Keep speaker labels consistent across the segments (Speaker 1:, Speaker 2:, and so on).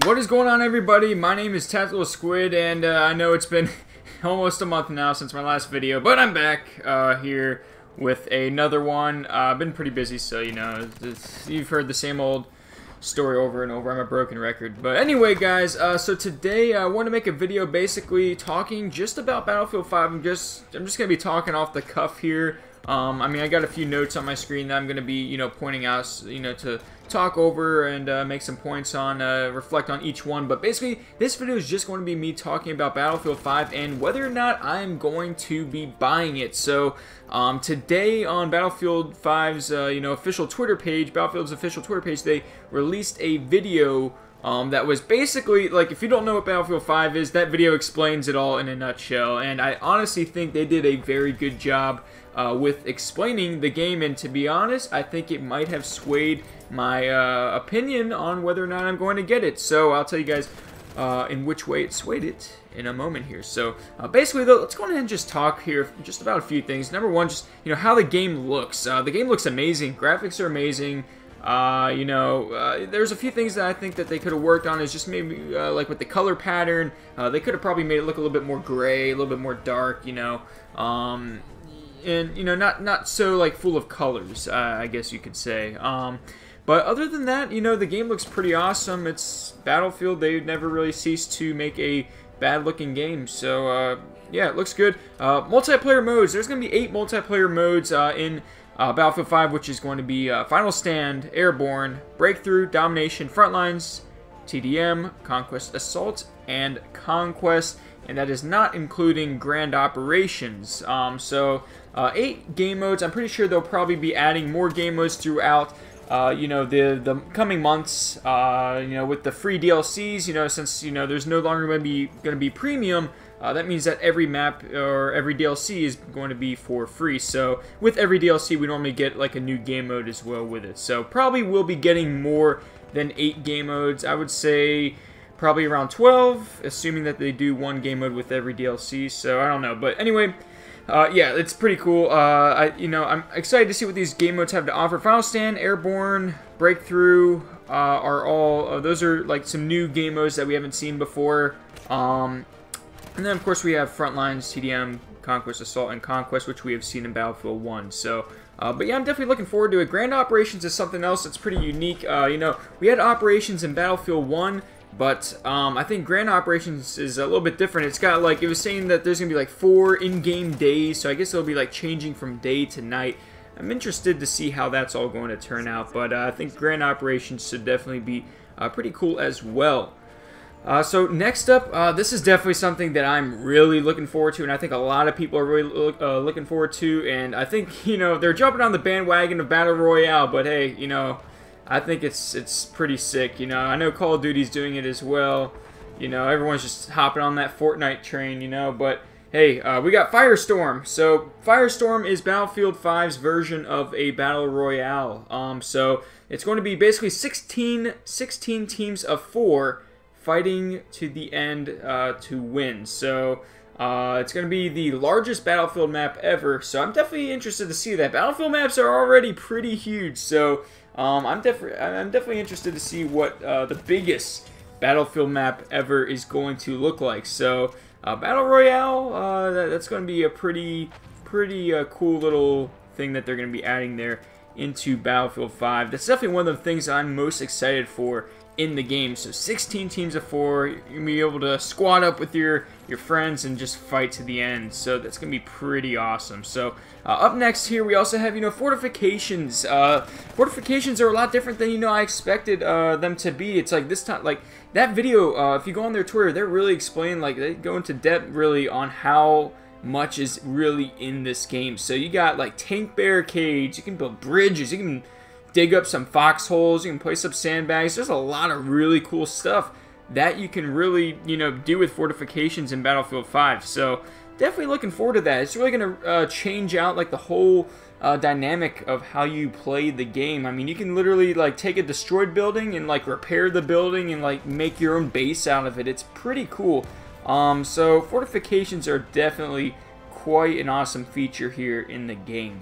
Speaker 1: What is going on, everybody? My name is Tactical Squid, and I know it's been almost a month now since my last video, but I'm back here with another one. I've been pretty busy, so you know, you've heard the same old story over and over. I'm a broken record. But anyway, guys, so today I want to make a video basically talking just about Battlefield 5. I'm just going to be talking off the cuff here. I mean, I got a few notes on my screen that I'm going to be, you know, pointing out, you know, to talk over and make some points on, reflect on each one. But basically, this video is just going to be me talking about Battlefield 5 and whether or not I'm going to be buying it. So, today on Battlefield 5's, you know, official Twitter page, Battlefield's official Twitter page, they released a video that was basically, like, if you don't know what Battlefield 5 is, that video explains it all in a nutshell. And I honestly think they did a very good job with explaining the game, and to be honest, I think it might have swayed my opinion on whether or not I'm going to get it. So I'll tell you guys in which way it swayed it in a moment here. So basically, though, let's go ahead and just talk here just about a few things. Number one, just, you know, how the game looks. The game looks amazing. Graphics are amazing. You know, there's a few things that I think that they could have worked on, is just maybe like with the color pattern. They could have probably made it look a little bit more gray, a little bit more dark, you know. And you know, not so like full of colors, I guess you could say. But other than that, you know, the game looks pretty awesome. It's Battlefield. They never really cease to make a bad-looking game. So yeah, it looks good. Multiplayer modes. There's going to be 8 multiplayer modes in Battlefield 5, which is going to be Final Stand, Airborne, Breakthrough, Domination, Frontlines, TDM, Conquest, Assault, and Conquest. And that is not including Grand Operations. So 8 game modes. I'm pretty sure they'll probably be adding more game modes throughout, you know, the coming months. You know, with the free DLCs. You know, since, you know, there's no longer going to be premium. That means that every map or every DLC is going to be for free. So with every DLC, we normally get like a new game mode as well with it. So probably we'll be getting more than 8 game modes. I would say probably around 12, assuming that they do 1 game mode with every DLC. So I don't know, but anyway, yeah, it's pretty cool. You know, I'm excited to see what these game modes have to offer. Final Stand, Airborne, Breakthrough are all those are like some new game modes that we haven't seen before. And then, of course, we have Frontlines, TDM, Conquest, Assault, and Conquest, which we have seen in Battlefield 1. So, but yeah, I'm definitely looking forward to it. Grand Operations is something else that's pretty unique. You know, we had Operations in Battlefield 1, but I think Grand Operations is a little bit different. It's got, like, it was saying that there's going to be, like, 4 in-game days, so I guess it'll be, like, changing from day to night. I'm interested to see how that's all going to turn out, but I think Grand Operations should definitely be pretty cool as well. So next up, this is definitely something that I'm really looking forward to, and I think a lot of people are really looking forward to, and I think, you know, they're jumping on the bandwagon of Battle Royale, but hey, you know, I think it's pretty sick. You know, I know Call of Duty's doing it as well. You know, everyone's just hopping on that Fortnite train, you know, but hey, we got Firestorm. So Firestorm is Battlefield 5's version of a Battle Royale. So it's going to be basically 16 teams of 4 fighting to the end to win. So it's going to be the largest Battlefield map ever. So I'm definitely interested to see that. Battlefield maps are already pretty huge. So I'm definitely interested to see what the biggest Battlefield map ever is going to look like. So Battle Royale, that's going to be a pretty cool little thing that they're going to be adding there into Battlefield 5. That's definitely one of the things I'm most excited for in the game. So 16 teams of 4, you're going to be able to squad up with your friends and just fight to the end. So that's going to be pretty awesome. So up next here, we also have, you know, Fortifications. Fortifications are a lot different than, you know, I expected them to be. It's like this time, like that video, if you go on their Twitter, they're really explaining, like they go into depth really on how much is really in this game. So you got like tank barricades, you can build bridges, you can dig up some foxholes, you can place up sandbags. There's a lot of really cool stuff that you can really, you know, do with Fortifications in Battlefield 5. So definitely looking forward to that. It's really going to change out like the whole dynamic of how you play the game. I mean, you can literally like take a destroyed building and like repair the building and like make your own base out of it. It's pretty cool. So Fortifications are definitely quite an awesome feature here in the game.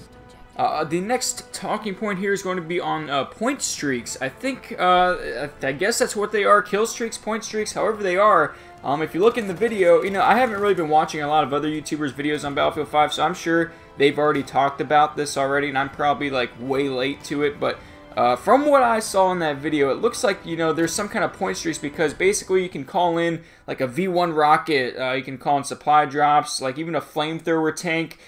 Speaker 1: The next talking point here is going to be on point streaks. I think, I guess that's what they are, kill streaks, point streaks, however they are. If you look in the video, you know, I haven't really been watching a lot of other YouTubers' videos on Battlefield 5, so I'm sure they've already talked about this already, and I'm probably, like, way late to it, but from what I saw in that video, it looks like, you know, there's some kind of point streaks because basically you can call in, like, a V1 rocket, you can call in supply drops, like, even a flamethrower tank,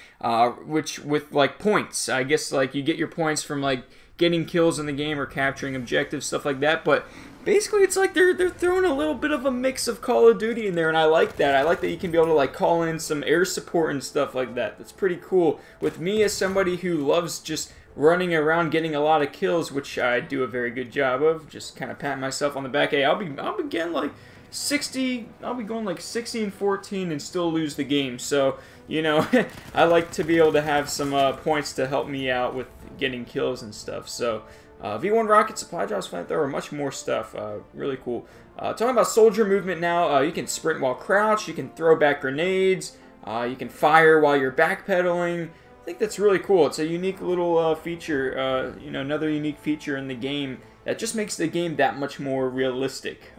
Speaker 1: which, with, like, points. I guess, like, you get your points from, like, getting kills in the game or capturing objectives, stuff like that, but basically, it's like they're throwing a little bit of a mix of Call of Duty in there, and I like that. I like that you can be able to like call in some air support and stuff like that. That's pretty cool. With me as somebody who loves just running around getting a lot of kills, which I do a very good job of, just kind of patting myself on the back. Hey, I'll be getting like 60. I'll be going like 60 and 14 and still lose the game. So you know, I like to be able to have some points to help me out with getting kills and stuff. So. V1 rocket, supply drops, flamethrower, much more stuff. Really cool. Talking about soldier movement now, you can sprint while crouched, you can throw back grenades, you can fire while you're backpedaling. I think that's really cool. It's a unique little feature, you know, another unique feature in the game that just makes the game that much more realistic.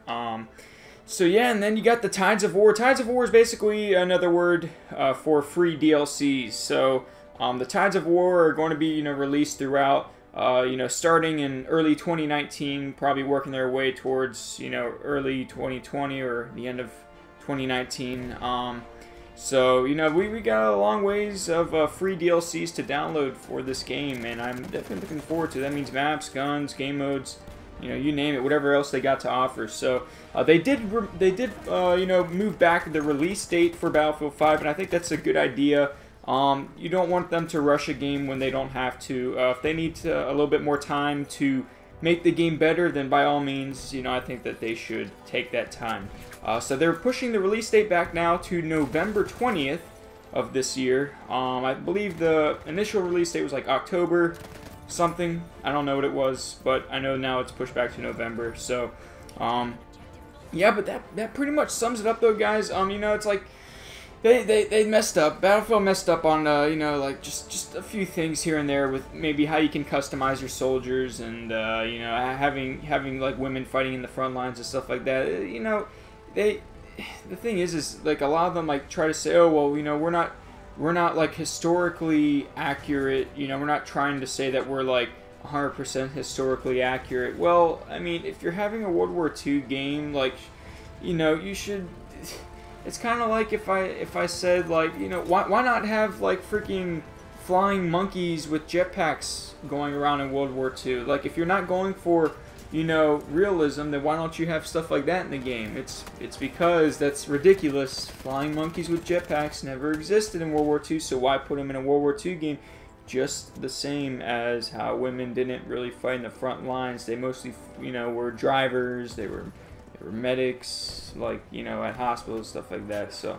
Speaker 1: So yeah, and then you got the Tides of War. Tides of War is basically another word for free DLCs. So the Tides of War are going to be, you know, released throughout. You know, starting in early 2019, probably working their way towards, you know, early 2020 or the end of 2019. So, you know, we got a long ways of free DLCs to download for this game, and I'm definitely looking forward to it. That means maps, guns, game modes, you know, you name it, whatever else they got to offer. So, they did you know, move back the release date for Battlefield 5, and I think that's a good idea. You don't want them to rush a game when they don't have to. If they need a little bit more time to make the game better, then by all means, you know, I think that they should take that time. So they're pushing the release date back now to November 20th of this year. I believe the initial release date was like October something. I don't know what it was, but I know now it's pushed back to November. So, yeah, but that pretty much sums it up though, guys. You know, it's like, They messed up. Battlefield messed up on you know, like just a few things here and there with maybe how you can customize your soldiers and you know, having like women fighting in the front lines and stuff like that. You know, the thing is like a lot of them like try to say, oh well, you know, we're not like historically accurate. You know, we're not trying to say that we're like 100% historically accurate. Well, I mean, if you're having a World War II game, like, you know, you should. It's kind of like if I said, like, you know, why not have like freaking flying monkeys with jetpacks going around in World War II? Like, if you're not going for, you know, realism, then why don't you have stuff like that in the game? It's because that's ridiculous. Flying monkeys with jetpacks never existed in World War II, so why put them in a World War II game? Just the same as how women didn't really fight in the front lines. They mostly, you know, were drivers. They were medics, like, you know, at hospitals, stuff like that. So,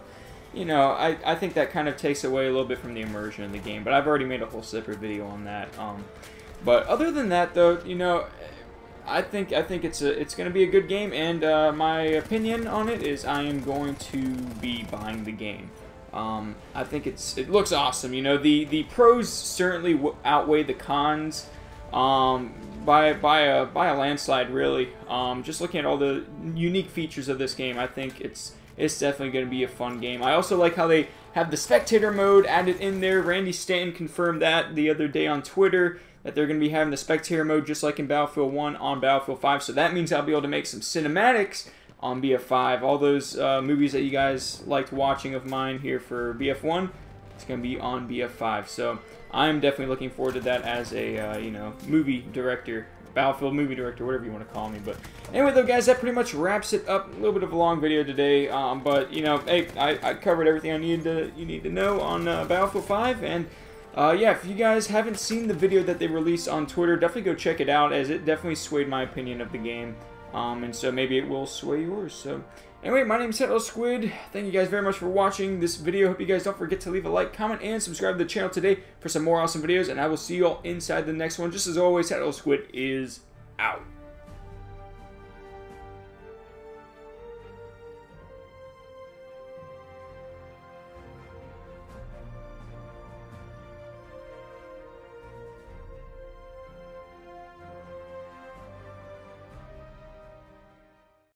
Speaker 1: you know, I think that kind of takes away a little bit from the immersion in the game, but I've already made a whole separate video on that. But other than that, though, you know, I think it's going to be a good game, and my opinion on it is I am going to be buying the game. I think it looks awesome. You know, the pros certainly outweigh the cons. By a landslide, really. Just looking at all the unique features of this game, I think it's definitely going to be a fun game. I also like how they have the spectator mode added in there. Randy Stanton confirmed that the other day on Twitter, that they're going to be having the spectator mode just like in Battlefield 1 on Battlefield 5. So that means I'll be able to make some cinematics on BF5. All those movies that you guys liked watching of mine here for BF1, it's going to be on BF5. So I'm definitely looking forward to that as a, you know, movie director, Battlefield movie director, whatever you want to call me. But anyway, though, guys, that pretty much wraps it up. A little bit of a long video today, but, you know, hey, I covered everything you need to know on Battlefield 5, and yeah, if you guys haven't seen the video that they released on Twitter, definitely go check it out, as it definitely swayed my opinion of the game, and so maybe it will sway yours. So anyway, my name is Untitled Squid. Thank you guys very much for watching this video. Hope you guys don't forget to leave a like, comment, and subscribe to the channel today for some more awesome videos, and I will see you all inside the next one. Just as always, Untitled Squid is out.